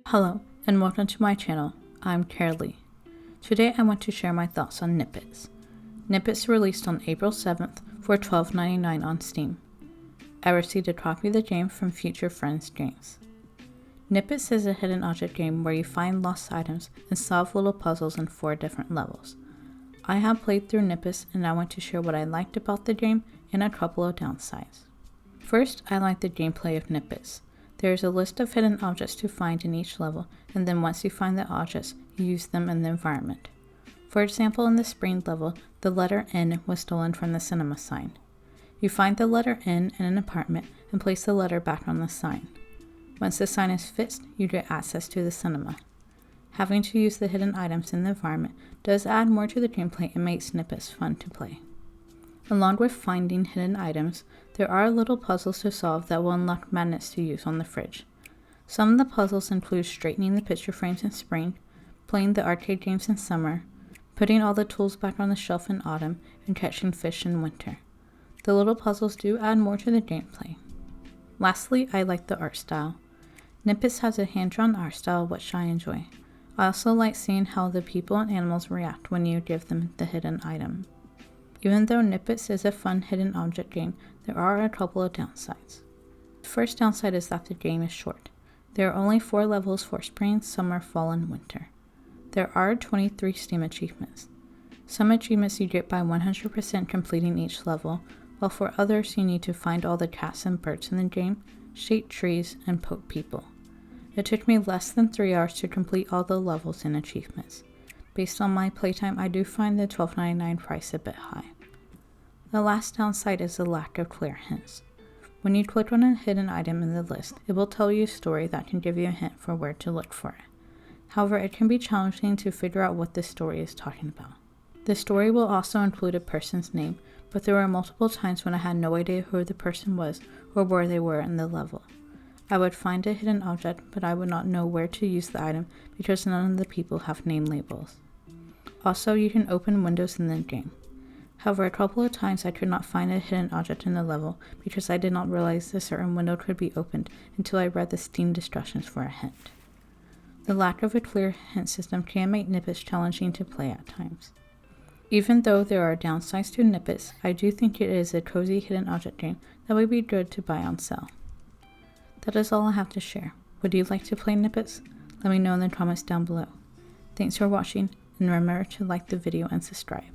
Hello, and welcome to my channel. I'm Carolee. Today I want to share my thoughts on Nippets. Nippets released on April 7th for $12.99 on Steam. I received a copy of the game from Future Friends James. Nippets is a hidden object game where you find lost items and solve little puzzles in 4 different levels. I have played through Nippets and I want to share what I liked about the game and a couple of downsides. First, I like the gameplay of Nippets. There is a list of hidden objects to find in each level, and then once you find the objects, you use them in the environment. For example, in the spring level, the letter N was stolen from the cinema sign. You find the letter N in an apartment and place the letter back on the sign. Once the sign is fixed, you get access to the cinema. Having to use the hidden items in the environment does add more to the gameplay and makes Nippets fun to play. Along with finding hidden items, there are little puzzles to solve that will unlock magnets to use on the fridge. Some of the puzzles include straightening the picture frames in spring, playing the arcade games in summer, putting all the tools back on the shelf in autumn, and catching fish in winter. The little puzzles do add more to the gameplay. Lastly, I like the art style. Nippets has a hand-drawn art style which I enjoy. I also like seeing how the people and animals react when you give them the hidden item. Even though Nippets is a fun hidden object game, there are a couple of downsides. The first downside is that the game is short. There are only 4 levels for spring, summer, fall, and winter. There are 23 Steam achievements. Some achievements you get by 100% completing each level, while for others you need to find all the cats and birds in the game, shake trees, and poke people. It took me less than 3 hours to complete all the levels and achievements. Based on my playtime, I do find the $12.99 price a bit high. The last downside is the lack of clear hints. When you click on a hidden item in the list, it will tell you a story that can give you a hint for where to look for it. However, it can be challenging to figure out what this story is talking about. The story will also include a person's name, but there were multiple times when I had no idea who the person was or where they were in the level. I would find a hidden object, but I would not know where to use the item because none of the people have name labels. Also, you can open windows in the game. However, a couple of times I could not find a hidden object in the level because I did not realize a certain window could be opened until I read the Steam instructions for a hint. The lack of a clear hint system can make Nippets challenging to play at times. Even though there are downsides to Nippets, I do think it is a cozy hidden object game that would be good to buy on sale. That is all I have to share. Would you like to play Nippets? Let me know in the comments down below. Thanks for watching, and remember to like the video and subscribe.